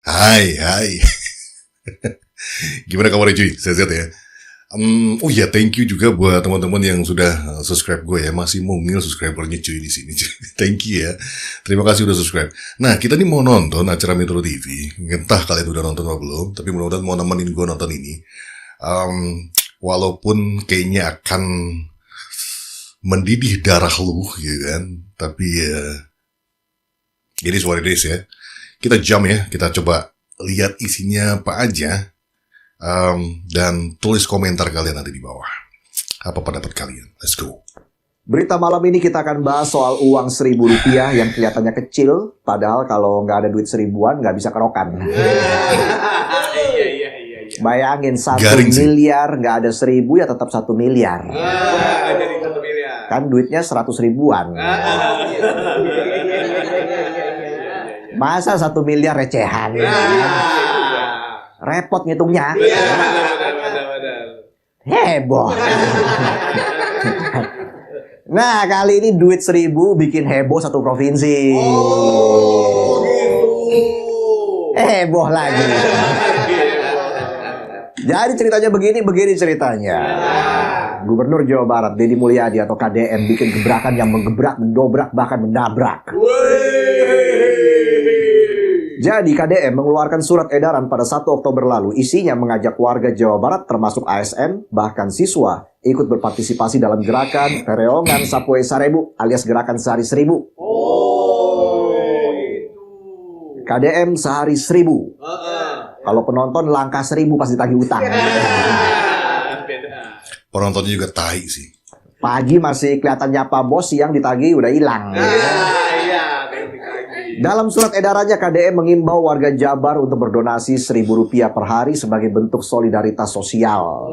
Hai, hai. Gimana kabarnya cuy? Sehat-sehat ya? Oh ya, thank you juga buat teman-teman yang sudah subscribe gue ya. Masih mungil subscribernya cuy di sini. Thank you ya. Terima kasih udah subscribe. Nah, kita nih mau nonton acara Metro TV. Entah kalian udah nonton atau belum, tapi mudah-mudahan mau nemenin gue nonton ini. Walaupun kayaknya akan mendidih darah lu, gitu kan. Tapi ya, it is what it is ya. Kita jump ya, kita coba lihat isinya apa aja. Dan tulis komentar kalian nanti di bawah. Apa pendapat kalian? Let's go. Berita malam ini kita akan bahas soal uang Rp1.000 yang kelihatannya kecil, padahal kalau nggak ada duit seribuan nggak bisa kerokan. Bayangin 1 miliar nggak ada 1.000 ya tetap 1 miliar. Jadi 1 miliar. Kan duitnya 100 ribuan. Masa 1 miliar recehan? Repot ngitungnya. Heboh. Nah, kali ini duit 1.000 bikin heboh satu provinsi. Oh, gitu. Heboh lagi. Jadi ceritanya begini ceritanya. Gubernur Jawa Barat Deddy Mulyadi atau KDM bikin gebrakan yang menggebrak, mendobrak, bahkan menabrak. Jadi KDM mengeluarkan surat edaran pada 1 Oktober lalu. Isinya mengajak warga Jawa Barat termasuk ASN, bahkan siswa, ikut berpartisipasi dalam gerakan Pereongan Sapoe Sarebu alias gerakan sehari 1.000. KDM sehari 1.000. Kalau penonton langkah 1.000 pasti tagih utang. Penontonnya juga tai sih. Pagi masih kelihatannya Pak Bos, siang ditagih udah hilang. Dalam surat edarannya, KDM mengimbau warga Jabar untuk berdonasi Rp1.000 per hari sebagai bentuk solidaritas sosial.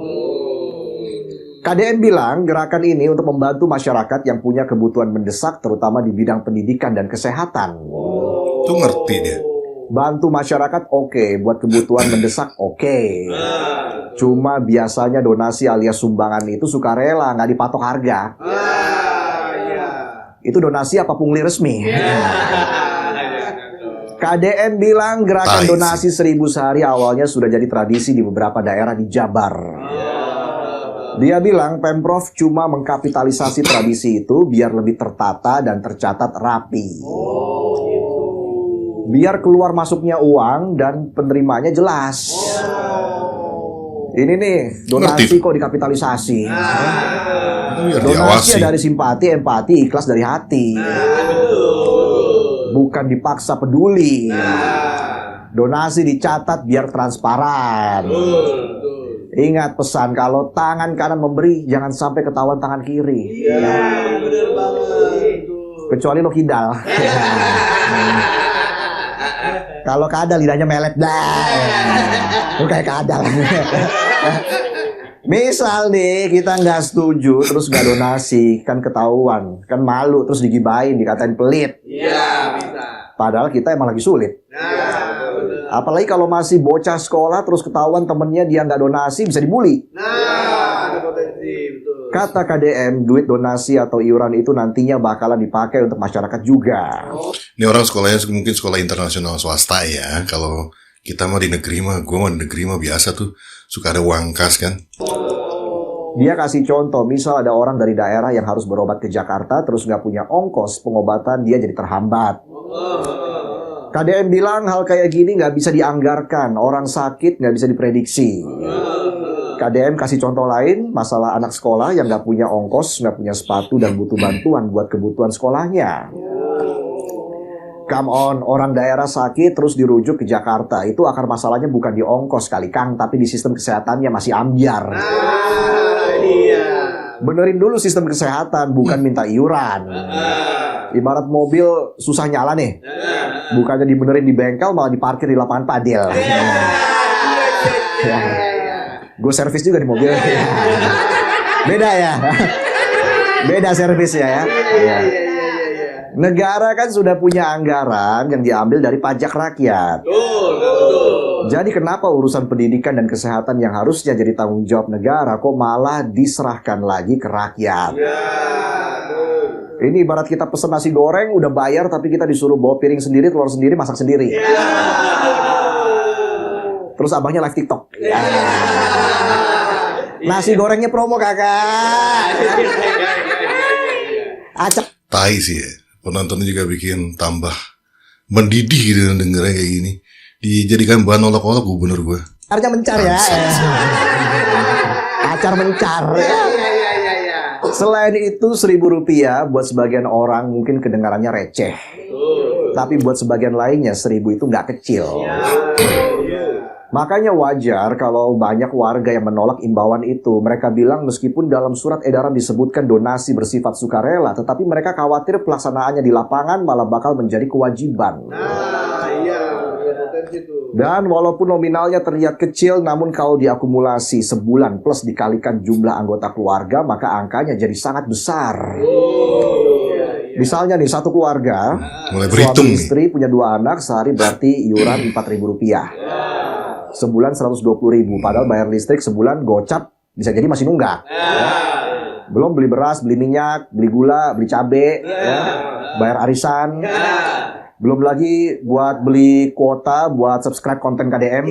KDM bilang gerakan ini untuk membantu masyarakat yang punya kebutuhan mendesak, terutama di bidang pendidikan dan kesehatan. Tuh ngerti dia. Bantu masyarakat oke, buat kebutuhan mendesak oke. Cuma biasanya donasi alias sumbangan itu sukarela, nggak dipatok harga. Itu donasi apa pungli resmi? KDM bilang gerakan donasi 1.000 sehari awalnya sudah jadi tradisi di beberapa daerah di Jabar. Dia bilang Pemprov cuma mengkapitalisasi tradisi itu biar lebih tertata dan tercatat rapi. Biar keluar masuknya uang dan penerimanya jelas. Ini nih, donasi kok dikapitalisasi. Donasi dari simpati, empati, ikhlas dari hati. Bukan dipaksa peduli. Donasi dicatat biar transparan. Ingat pesan, kalau tangan kanan memberi, jangan sampai ketahuan tangan kiri. Bener banget. Kecuali lo kidal. Kalau kadal lidahnya melet dah. Lu kayak kadal. Misal nih kita nggak setuju terus nggak donasi, kan ketahuan, kan malu terus digibahin, dikatain pelit. Iya, bisa. Padahal kita emang lagi sulit. Apalagi kalau masih bocah sekolah terus ketahuan temennya dia nggak donasi, bisa dibully. Ada potensi, betul. Kata KDM, duit donasi atau iuran itu nantinya bakalan dipakai untuk masyarakat juga. Ini orang sekolahnya mungkin sekolah internasional swasta ya. Kalau kita mah di negeri mah, gue mah di negeri mah biasa tuh suka ada uang kas kan. Dia kasih contoh, misal ada orang dari daerah yang harus berobat ke Jakarta terus nggak punya ongkos pengobatan, dia jadi terhambat. KDM bilang hal kayak gini nggak bisa dianggarkan, orang sakit nggak bisa diprediksi. KDM kasih contoh lain, masalah anak sekolah yang nggak punya ongkos, nggak punya sepatu dan butuh bantuan buat kebutuhan sekolahnya. Come on, orang daerah sakit terus dirujuk ke Jakarta. Itu akar masalahnya bukan di ongkos kali Kang, tapi di sistem kesehatannya masih ambyar. Iya. Benerin dulu sistem kesehatan, bukan minta iuran. Ibarat mobil susah nyala nih. Bukannya dibenerin di bengkel, malah diparkir di lapangan padel. Gue servis juga di mobil. Beda ya. Beda servisnya ya. Negara kan sudah punya anggaran yang diambil dari pajak rakyat. Betul. Jadi kenapa urusan pendidikan dan kesehatan yang harusnya jadi tanggung jawab negara kok malah diserahkan lagi ke rakyat? Ini ibarat kita pesen nasi goreng udah bayar tapi kita disuruh bawa piring sendiri, telur sendiri, masak sendiri. Terus abangnya live TikTok. Nasi gorengnya promo kakak. Acak. Tai sih ya. Penontonnya juga bikin tambah mendidih gitu dengernya kayak gini. Dijadikan bahan olok-olok gubernur gue. Acarnya mencar ya. Acar mencar. Selain itu Rp1.000 buat sebagian orang mungkin kedengarannya receh. Tapi buat sebagian lainnya 1.000 itu nggak kecil. Makanya wajar kalau banyak warga yang menolak imbauan itu. Mereka bilang meskipun dalam surat edaran disebutkan donasi bersifat sukarela, tetapi mereka khawatir pelaksanaannya di lapangan malah bakal menjadi kewajiban. Dan walaupun nominalnya terlihat kecil, namun kalau diakumulasi sebulan plus dikalikan jumlah anggota keluarga, maka angkanya jadi sangat besar. Misalnya nih, satu keluarga, mulai berhitung suami nih. istri punya 2 anak, sehari berarti iuran Rp4.000. Sebulan 120.000, padahal bayar listrik sebulan gocap bisa jadi masih nunggak. Belum beli beras, beli minyak, beli gula, beli cabe, bayar arisan. Belum lagi buat beli kuota, buat subscribe konten KDM.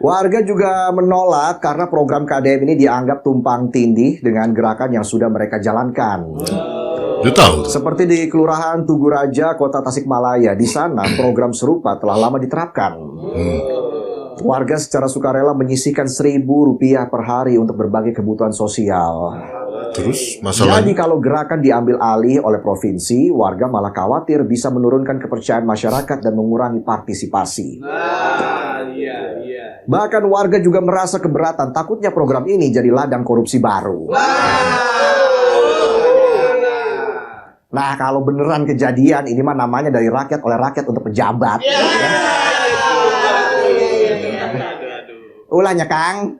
Warga juga menolak karena program KDM ini dianggap tumpang tindih dengan gerakan yang sudah mereka jalankan. Lu tahu tuh. Seperti di Kelurahan Tugu Raja, Kota Tasikmalaya, di sana program serupa telah lama diterapkan. Warga secara sukarela menyisihkan Rp1.000 per hari untuk berbagai kebutuhan sosial. Terus Jadi masalahnya kalau gerakan diambil alih oleh provinsi, warga malah khawatir bisa menurunkan kepercayaan masyarakat dan mengurangi partisipasi. Bahkan warga juga merasa keberatan, takutnya program ini jadi ladang korupsi baru. Nah, kalau beneran kejadian, ini mah namanya dari rakyat oleh rakyat untuk pejabat. Ulahnya Kang.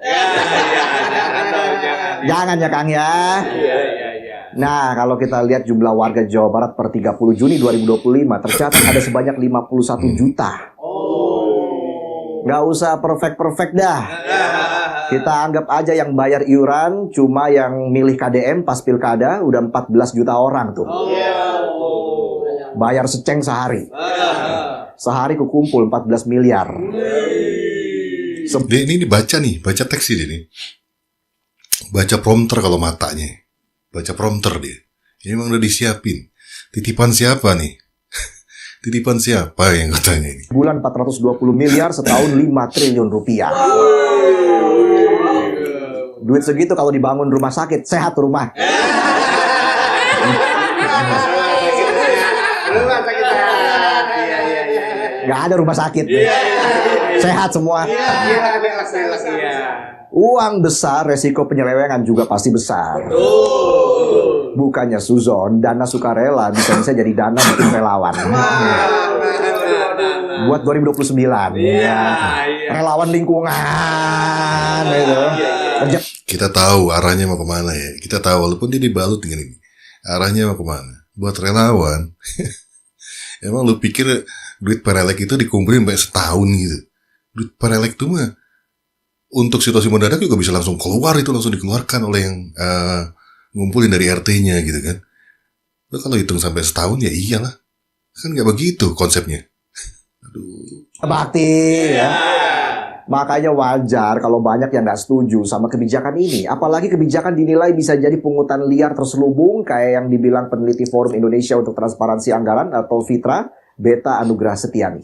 Jangan ya Kang ya. Nah, kalau kita lihat jumlah warga Jawa Barat per 30 Juni 2025, tercatat ada sebanyak 51 juta. Nggak usah perfect-perfect dah. Kita anggap aja yang bayar iuran cuma yang milih KDM pas pilkada udah 14 juta orang tuh. Bayar seceng sehari. Sehari kukumpul 14 miliar. dia ini dibaca nih, baca teks dia nih. Baca prompter kalau matanya. Baca prompter dia. Ini memang udah disiapin. Titipan siapa nih? Titipan siapa yang katanya ini? Bulan 420 miliar, setahun 5 triliun rupiah. Duit segitu kalau dibangun rumah sakit, sehat rumah. Gak ada rumah sakit. Sehat semua. Uang besar, resiko penyelewengan juga pasti besar. Bukannya suzon, dana sukarela bisa jadi dana bikin relawan. Buat 2029. Relawan lingkungan gitu. Kita tahu arahnya mau kemana ya. Kita tahu walaupun dia dibalut dengan ini. Arahnya mau kemana. Buat relawan. Emang lu pikir duit perelek itu dikumpulin sampai setahun gitu. Duit perelek itu mah untuk situasi mendadak juga bisa langsung keluar, itu langsung dikeluarkan oleh yang ngumpulin dari RT-nya gitu kan. Lu kalau hitung sampai setahun ya iyalah. Kan gak begitu konsepnya. Aduh. Bakti ya. Makanya wajar kalau banyak yang nggak setuju sama kebijakan ini. Apalagi kebijakan dinilai bisa jadi pungutan liar terselubung kayak yang dibilang peneliti Forum Indonesia untuk Transparansi Anggaran atau FITRA, Beta Anugrah Setiani.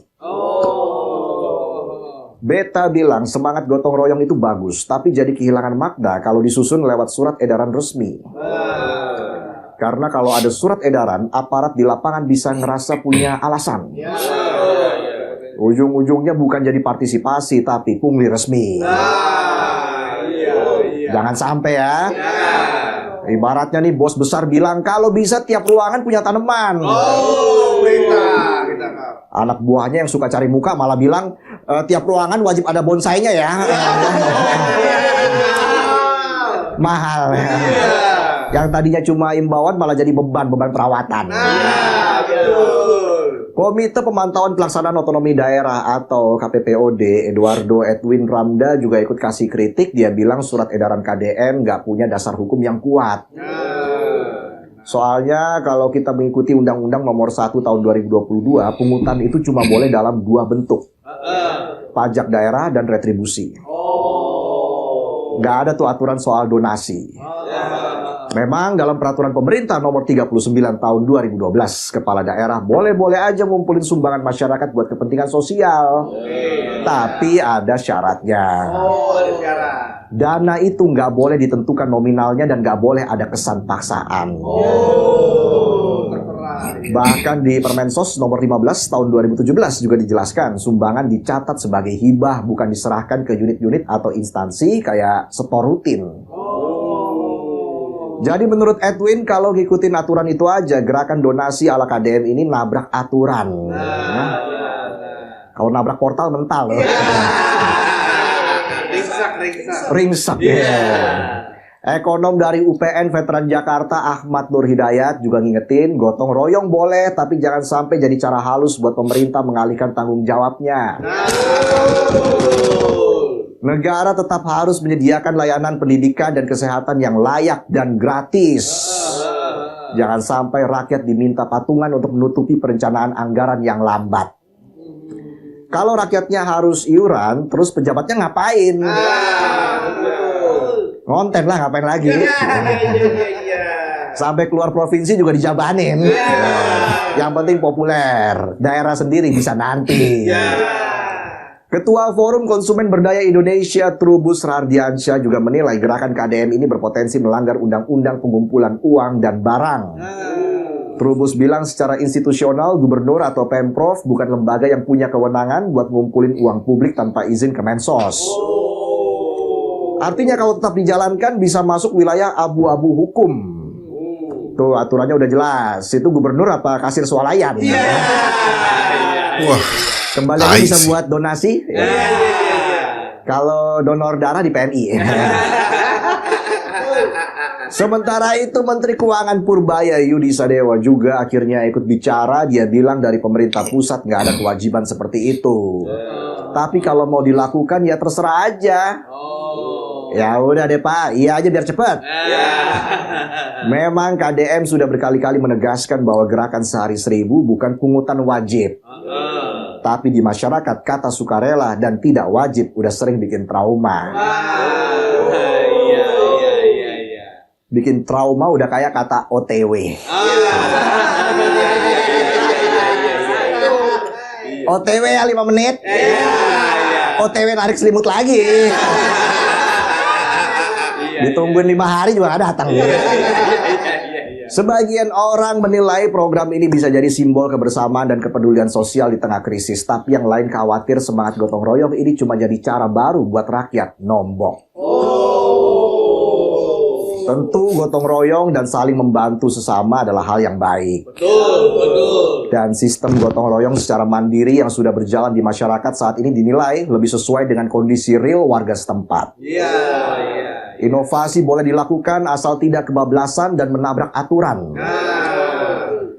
Beta bilang semangat gotong royong itu bagus, tapi jadi kehilangan makna kalau disusun lewat surat edaran resmi. Karena kalau ada surat edaran, aparat di lapangan bisa ngerasa punya alasan. Ujung-ujungnya bukan jadi partisipasi, tapi pungli resmi. Jangan sampai ya. Ibaratnya nih bos besar bilang, kalau bisa tiap ruangan punya tanaman. Anak buahnya yang suka cari muka malah bilang, tiap ruangan wajib ada bonsainya ya. Mahal ya. Yang tadinya cuma imbauan malah jadi beban perawatan. Komite Pemantauan Pelaksanaan Otonomi Daerah atau KPPOD, Eduardo Edwin Ramda juga ikut kasih kritik. Dia bilang surat edaran KDM nggak punya dasar hukum yang kuat. Soalnya kalau kita mengikuti Undang-Undang Nomor 1 Tahun 2022, pungutan itu cuma boleh dalam 2 bentuk. Pajak daerah dan retribusi. Nggak ada tuh aturan soal donasi. Memang dalam peraturan pemerintah nomor 39 tahun 2012, kepala daerah boleh-boleh aja ngumpulin sumbangan masyarakat buat kepentingan sosial. Tapi ada syaratnya. Ada syarat. Dana itu nggak boleh ditentukan nominalnya dan nggak boleh ada kesan paksaan. Terserah. Bahkan di Permensos nomor 15 tahun 2017 juga dijelaskan sumbangan dicatat sebagai hibah, bukan diserahkan ke unit-unit atau instansi kayak setor rutin. Jadi menurut Edwin, kalau ngikutin aturan itu aja, gerakan donasi ala KDM ini nabrak aturan. Kalau nabrak portal mental loh. Ringsak. Ringsek. Ekonom dari UPN Veteran Jakarta Ahmad Nur Hidayat juga ngingetin, gotong royong boleh, tapi jangan sampai jadi cara halus buat pemerintah mengalihkan tanggung jawabnya. Negara tetap harus menyediakan layanan pendidikan dan kesehatan yang layak dan gratis. Jangan sampai rakyat diminta patungan untuk menutupi perencanaan anggaran yang lambat. Kalau rakyatnya harus iuran, terus pejabatnya ngapain? Ngonten lah, ngapain lagi? Sampai keluar provinsi juga dijabanin. Yang penting populer, daerah sendiri bisa nanti. Ketua Forum Konsumen Berdaya Indonesia Trubus Rardiansyah juga menilai gerakan KDM ini berpotensi melanggar Undang-Undang Pengumpulan Uang dan Barang. Trubus bilang secara institusional gubernur atau Pemprov bukan lembaga yang punya kewenangan buat ngumpulin uang publik tanpa izin Kemensos. Artinya kalau tetap dijalankan bisa masuk wilayah abu-abu hukum. Tuh aturannya udah jelas. Itu gubernur apa kasir swalayan? Wah, Kembaliannya bisa buat donasi. Kalau donor darah di PNI. Sementara itu Menteri Keuangan Purbaya Yudi Sadewa juga akhirnya ikut bicara. Dia bilang dari pemerintah pusat nggak ada kewajiban seperti itu. Tapi kalau mau dilakukan ya terserah aja. Ya udah deh Pak, iya aja biar cepat. Memang KDM sudah berkali-kali menegaskan bahwa gerakan sehari 1000 bukan pungutan wajib. Tapi di masyarakat kata sukarela dan tidak wajib udah sering bikin trauma. Bikin trauma udah kayak kata OTW. OTW ya 5 menit. OTW narik selimut lagi. Ditungguin 5 hari juga gak datang. Sebagian orang menilai program ini bisa jadi simbol kebersamaan dan kepedulian sosial di tengah krisis. Tapi yang lain khawatir semangat gotong royong ini cuma jadi cara baru buat rakyat nombok. Tentu gotong royong dan saling membantu sesama adalah hal yang baik. Betul. Dan sistem gotong royong secara mandiri yang sudah berjalan di masyarakat saat ini dinilai lebih sesuai dengan kondisi real warga setempat. Inovasi boleh dilakukan asal tidak kebablasan dan menabrak aturan.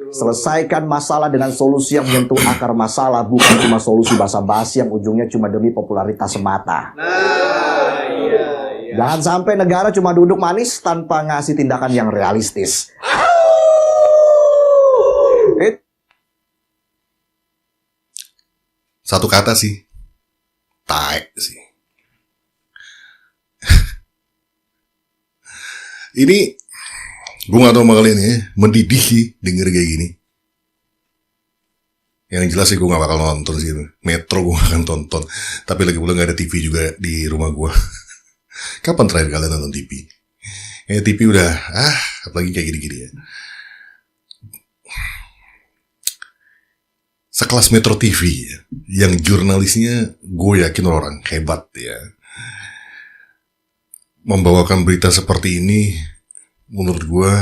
Selesaikan masalah dengan solusi yang menyentuh akar masalah, bukan cuma solusi basa-basi yang ujungnya cuma demi popularitas semata. Jangan sampai negara cuma duduk manis tanpa ngasih tindakan yang realistis. satu kata sih, taek sih. Ini gue gak tau sama kalian ya, mendidih sih denger kayak gini. Yang jelas sih gue gak bakal nonton sih. Metro gue gak akan tonton. Tapi lagi pula gak ada TV juga di rumah gue. Kapan terakhir kalian nonton TV? TV udah, apalagi kayak gini-gini ya. Sekelas Metro TV ya, yang jurnalisnya gue yakin orang hebat ya. Membawakan berita seperti ini, menurut gue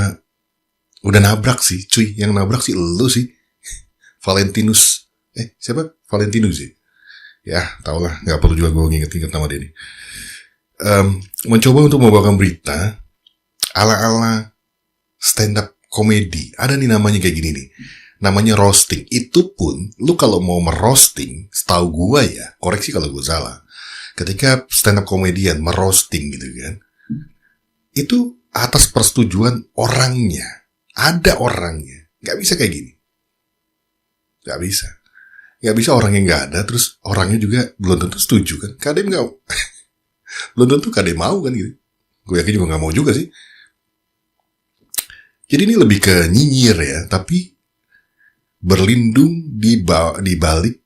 udah nabrak sih, cuy. Yang nabrak sih lu sih, Valentinus. Siapa? Valentinus sih. Ya, tau lah, nggak perlu juga gue nginget-nginget nama dia nih. Mencoba untuk membawakan berita ala-ala stand up komedi. Ada nih namanya kayak gini nih. Namanya roasting. Itu pun, lu kalau mau merosting, setahu gue ya, koreksi kalau gue salah. Ketika stand up komedian merosting gitu kan, itu atas persetujuan orangnya. Ada orangnya. Nggak bisa kayak gini. Nggak bisa. Nggak bisa orang yang nggak ada, terus orangnya juga belum tentu setuju kan. Kadem nggak, belum tentu kadem mau kan gitu. Gue yakin juga nggak mau juga sih. Jadi ini lebih ke nyinyir ya, tapi berlindung di balik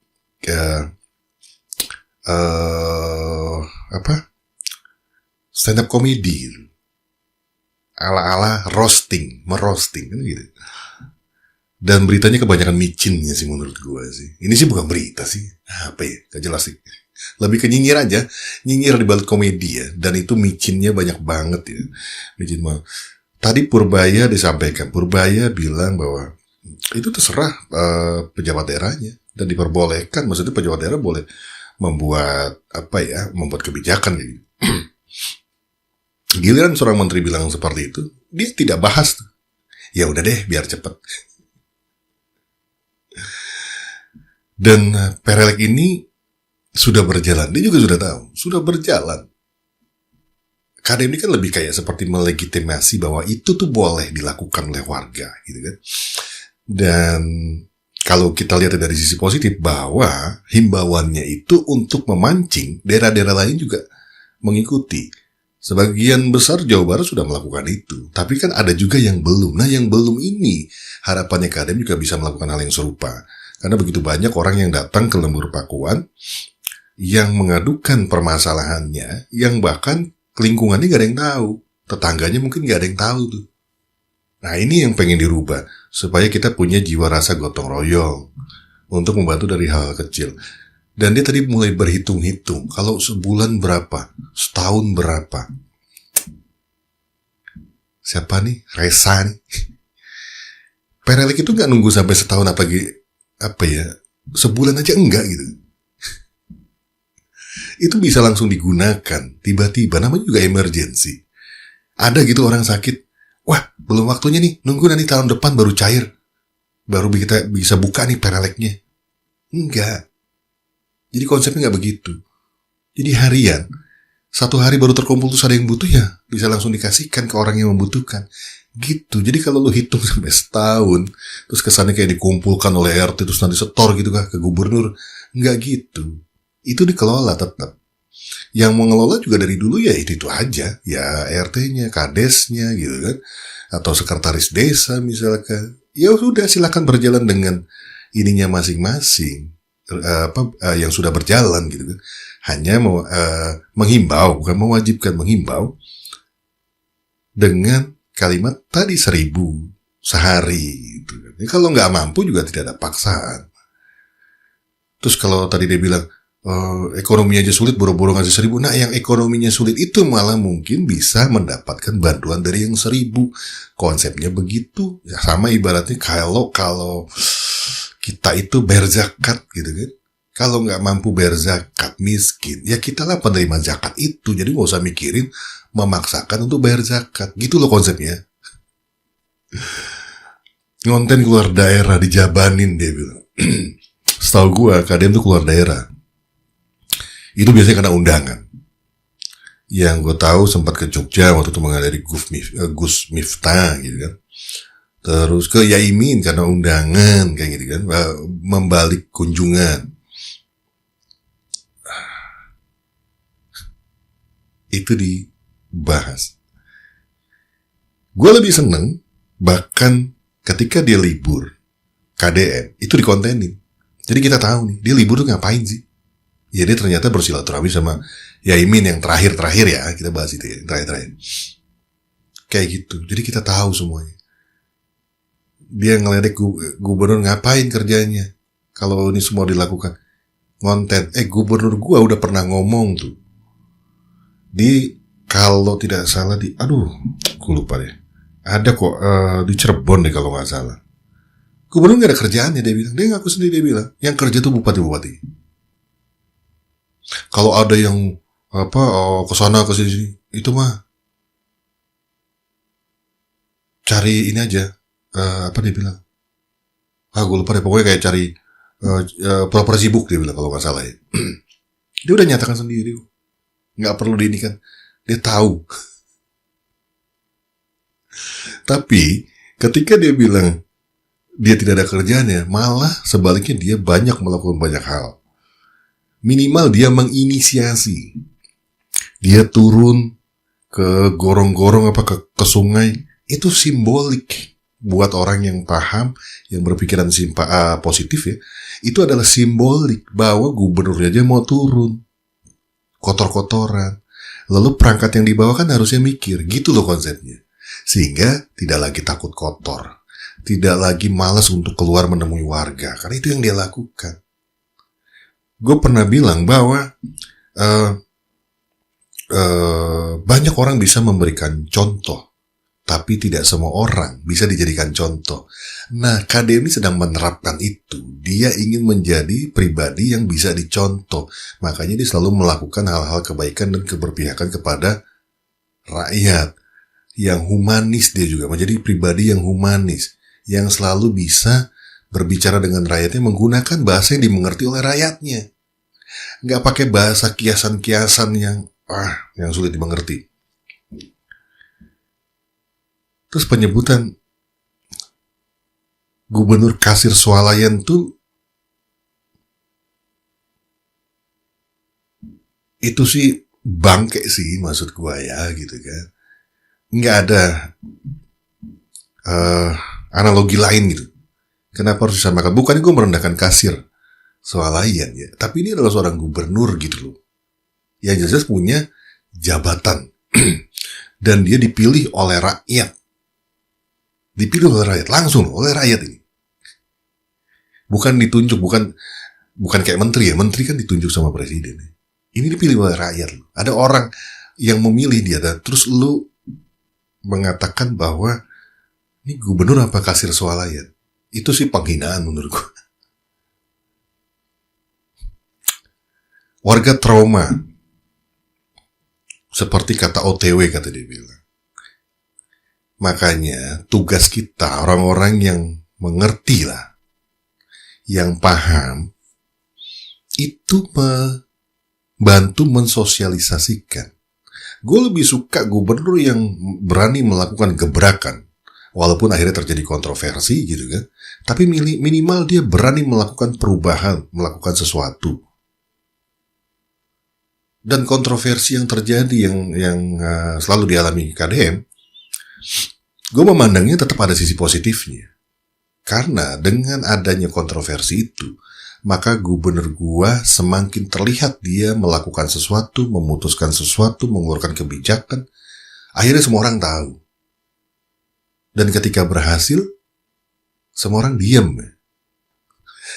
stand up comedy gitu. Ala-ala merosting kan gitu. Dan beritanya kebanyakan micinnya sih menurut gue sih. Ini sih bukan berita sih. Apa ya? Gak jelas sih. Lebih ke nyinyir aja. Nyinyir di balik komedi ya. Dan itu micinnya banyak banget ya. Micin mah. Tadi Purbaya disampaikan. Purbaya bilang bahwa itu terserah pejabat daerahnya. Dan diperbolehkan. Maksudnya pejabat daerah boleh membuat membuat kebijakan gitu. Giliran seorang menteri bilang seperti itu, dia tidak bahas tuh. Ya udah deh, biar cepet. Dan perelek ini sudah berjalan. Dia juga sudah tahu, sudah berjalan. Kadang ini kan lebih kayak seperti melegitimasi bahwa itu tuh boleh dilakukan oleh warga, gitu kan. Dan kalau kita lihat dari sisi positif bahwa himbauannya itu untuk memancing, daerah-daerah lain juga mengikuti. Sebagian besar Jawa Barat sudah melakukan itu. Tapi kan ada juga yang belum. Nah yang belum ini, harapannya Kadem juga bisa melakukan hal yang serupa. Karena begitu banyak orang yang datang ke Lembur Pakuan, yang mengadukan permasalahannya, yang bahkan lingkungannya gak ada yang tahu. Tetangganya mungkin gak ada yang tahu tuh. Nah ini yang pengen dirubah. Supaya kita punya jiwa rasa gotong royong. Untuk membantu dari hal-hal kecil. Dan dia tadi mulai berhitung-hitung. Kalau sebulan berapa? Setahun berapa? Siapa nih? Resa nih. Perelek itu gak nunggu sampai setahun sebulan aja enggak gitu. Itu bisa langsung digunakan. Tiba-tiba, namanya juga emergency. Ada gitu orang sakit. Wah, belum waktunya nih. Nunggu nanti tahun depan baru cair. Baru kita bisa buka nih pereleknya. Enggak. Jadi konsepnya nggak begitu. Jadi harian. Satu hari baru terkumpul terus ada yang butuh ya. Bisa langsung dikasihkan ke orang yang membutuhkan. Gitu. Jadi kalau lu hitung sampai setahun. Terus kesannya kayak dikumpulkan oleh RT. Terus nanti setor gitu kah ke gubernur. Nggak gitu. Itu dikelola tetap. Yang mengelola juga dari dulu ya itu aja. Ya RT-nya, Kadesnya gitu kan. Atau sekretaris desa misalkan. Ya sudah silakan berjalan dengan ininya masing-masing. Yang sudah berjalan gitu kan. Hanya menghimbau, bukan mewajibkan, menghimbau dengan kalimat tadi 1.000 sehari gitu kan. Ya, kalau nggak mampu juga tidak ada paksaan. Terus kalau tadi dia bilang ekonominya aja sulit, boro-boro ngasih 1.000. Nah yang ekonominya sulit itu malah mungkin bisa mendapatkan bantuan dari yang 1.000. Konsepnya begitu. Ya sama ibaratnya kalau kita itu bayar zakat gitu kan. Kalau nggak mampu bayar zakat, miskin, ya kita lah penerima zakat itu. Jadi nggak usah mikirin memaksakan untuk bayar zakat. Gitu loh konsepnya. Ngonten keluar daerah, dijabanin dia bilang. Setahu gue, Kadem tuh keluar daerah. Itu biasanya kena undangan. Yang gue tahu sempat ke Jogja waktu itu menghadiri Gus Miftah gitu kan. Terus ke Yaimin karena undangan kayak gitu kan, membalik kunjungan. Itu dibahas. Gue lebih seneng bahkan ketika dia libur KDM itu dikontenin. Jadi kita tahu nih dia libur tuh ngapain sih. Ya dia ternyata bersilaturahmi sama Yaimin yang terakhir ya, kita bahas itu ya, terakhir. Kayak gitu. Jadi kita tahu semuanya. Dia ngeledek gubernur ngapain kerjanya kalau ini semua dilakukan ngonten. Gubernur gua udah pernah ngomong tuh kalau tidak salah gue lupa deh, ada kok di Cirebon deh kalau nggak salah. Gubernur nggak ada kerjaannya, dia bilang. Dia ngaku sendiri, dia bilang yang kerja tuh bupati. Kalau ada yang kesana kesini itu mah cari ini aja. Dia bilang, gue lupa deh, pokoknya kayak cari pura-pura sibuk dia bilang kalau nggak salah ya. Dia udah nyatakan sendiri, nggak perlu diinikan, dia tahu. Tapi Ketika dia bilang dia tidak ada kerjaannya, malah sebaliknya dia banyak melakukan banyak hal. Minimal dia menginisiasi. Dia turun ke gorong-gorong apa ke sungai. Itu simbolik buat orang yang paham, yang berpikiran positif ya. Itu adalah simbolik bahwa gubernurnya aja mau turun. Kotor-kotoran. Lalu perangkat yang dibawa kan harusnya mikir. Gitu loh konsepnya. Sehingga tidak lagi takut kotor. Tidak lagi malas untuk keluar menemui warga. Karena itu yang dia lakukan. Gue pernah bilang bahwa banyak orang bisa memberikan contoh. Tapi tidak semua orang bisa dijadikan contoh. Nah, KDM ini sedang menerapkan itu. Dia ingin menjadi pribadi yang bisa dicontoh. Makanya dia selalu melakukan hal-hal kebaikan dan keberpihakan kepada rakyat. Yang humanis dia juga. Menjadi pribadi yang humanis. Yang selalu bisa berbicara dengan rakyatnya menggunakan bahasa yang dimengerti oleh rakyatnya. Nggak pakai bahasa kiasan-kiasan yang sulit dimengerti. Terus penyebutan Gubernur Kasir Swalayan tuh itu sih bangke sih maksud gua ya gitu kan. Nggak ada analogi lain gitu. Kenapa harus disamakan? Bukan gue merendahkan Kasir Swalayan ya, tapi ini adalah seorang gubernur gitu loh. Yang jelas punya jabatan dan dia dipilih oleh rakyat. Dipilih oleh rakyat, langsung oleh rakyat ini. Bukan ditunjuk, bukan kayak menteri ya. Menteri kan ditunjuk sama presiden. Ini dipilih oleh rakyat. Ada orang yang memilih dia, dan terus lu mengatakan bahwa ini gubernur apa Kasir Swalayan. Itu sih penghinaan menurutku. Warga trauma. Seperti kata OTW kata dia bilang. Makanya tugas kita orang-orang yang mengerti lah, yang paham, itu membantu mensosialisasikan. Gue lebih suka gubernur yang berani melakukan gebrakan, walaupun akhirnya terjadi kontroversi gitu kan. Tapi minimal dia berani melakukan perubahan, melakukan sesuatu. Dan kontroversi yang terjadi yang selalu dialami KDM, gue memandangnya tetap ada sisi positifnya. Karena dengan adanya kontroversi itu, maka gubernur gue semakin terlihat dia melakukan sesuatu, memutuskan sesuatu, mengeluarkan kebijakan. Akhirnya semua orang tahu. Dan ketika berhasil, semua orang diam.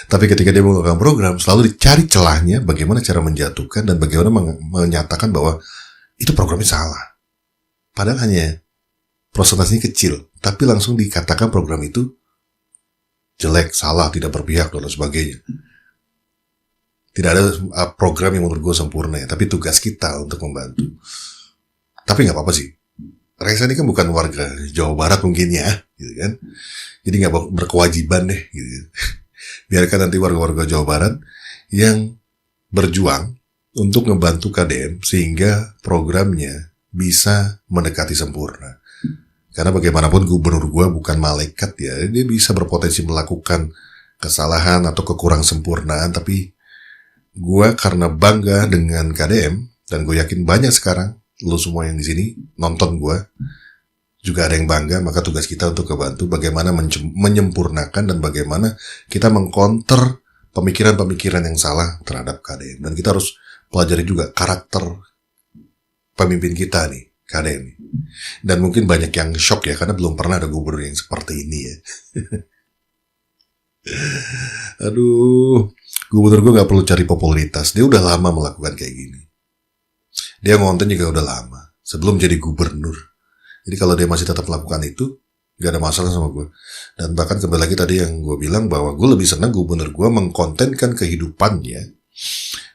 Tapi ketika dia melakukan program, selalu dicari celahnya bagaimana cara menjatuhkan dan bagaimana menyatakan bahwa itu programnya salah. Padahal hanya prosentasenya kecil, tapi langsung dikatakan program itu jelek, salah, tidak berpihak, dan sebagainya. Tidak ada program yang menurut gue sempurna ya, tapi tugas kita untuk membantu. Tapi nggak apa-apa sih. Reza ini kan bukan warga Jawa Barat mungkin ya, gitu kan. Jadi nggak berkewajiban deh, gitu. Biarkan nanti warga-warga Jawa Barat yang berjuang untuk membantu KDM sehingga programnya bisa mendekati sempurna. Karena bagaimanapun gubernur gue bukan malaikat ya, dia bisa berpotensi melakukan kesalahan atau kekurang sempurnaan, tapi gue karena bangga dengan KDM, dan gue yakin banyak sekarang, lo semua yang di sini nonton gue, juga ada yang bangga, maka tugas kita untuk membantu bagaimana menyempurnakan dan bagaimana kita mengcounter pemikiran-pemikiran yang salah terhadap KDM. Dan kita harus pelajari juga karakter pemimpin kita nih, KDM. Dan mungkin banyak yang shock ya, karena belum pernah ada gubernur yang seperti ini ya. Aduh, gubernur gue gak perlu cari popularitas. Dia udah lama melakukan kayak gini. Dia ngonten juga udah lama, sebelum jadi gubernur. Jadi kalau dia masih tetap melakukan itu, gak ada masalah sama gue. Dan bahkan kembali lagi tadi yang gue bilang bahwa gue lebih senang gubernur gue mengkontenkan kehidupannya,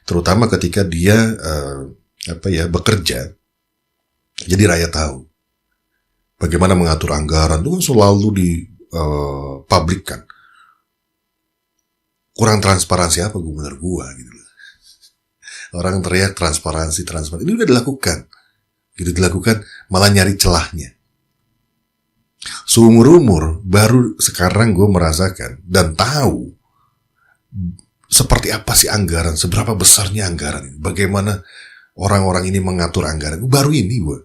terutama ketika dia bekerja. Jadi rakyat tahu bagaimana mengatur anggaran. Itu kan selalu dipublikkan. Kurang transparansi apa gubernur gua gitu loh. Orang teriak transparansi. Ini udah dilakukan. Gitu dilakukan, malah nyari celahnya. Seumur-umur baru sekarang gue merasakan dan tahu seperti apa sih anggaran, seberapa besarnya anggaran ini, bagaimana orang-orang ini mengatur anggaran. Baru ini gue.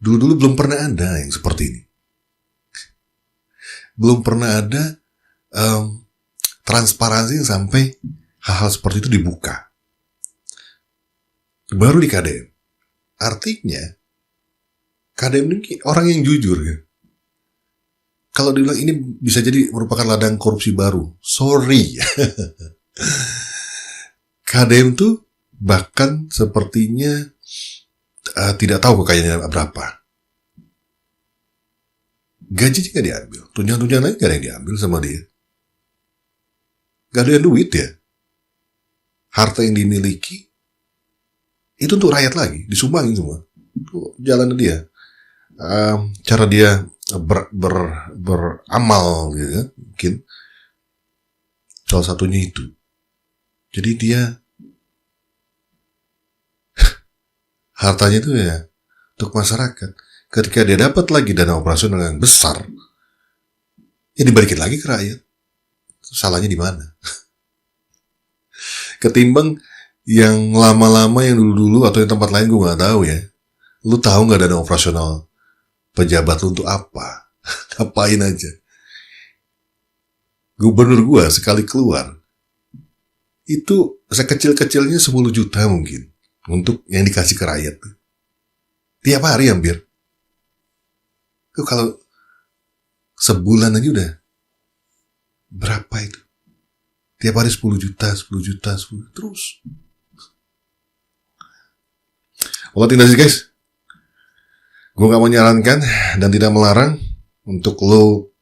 Dulu-dulu belum pernah ada yang seperti ini. Belum pernah ada transparansi sampai hal-hal seperti itu dibuka. Baru di KDM. Artinya KDM ini orang yang jujur ya. Kalau dibilang ini bisa jadi merupakan ladang korupsi baru, sorry. KDM tuh bahkan sepertinya tidak tahu kekayaannya berapa. Gajinya nggak diambil, tunjangan-tunjangan lain nggak ada yang diambil sama dia. Gak ada yang duit ya. Harta yang dimiliki itu untuk rakyat lagi, disumbangin semua. Itu jalan dia. Cara dia beramal gitu kan, mungkin salah satunya itu. Jadi dia hartanya itu ya untuk masyarakat. Ketika dia dapat lagi dana operasional yang besar, ya dibalikin lagi ke rakyat. Salahnya di mana? Ketimbang yang lama-lama, yang dulu-dulu atau yang tempat lain gue nggak tahu ya. Lu tahu nggak dana operasional pejabat lu untuk apa? Ngapain aja? Gubernur gue sekali keluar itu sekecil-kecilnya 10 juta mungkin untuk yang dikasih ke rakyat. Tiap hari hampir. Tuh kalau sebulan aja udah berapa itu? Tiap hari 10 juta, 10 juta, 10 terus. Oke, tinggal sih guys. Gue gak menyarankan dan tidak melarang untuk lo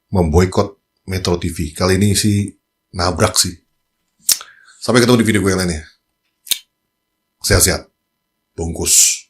memboikot Metro TV. Kali ini sih nabrak sih. Sampai ketemu di video gue yang lainnya. Sehat-sehat. Bungkus.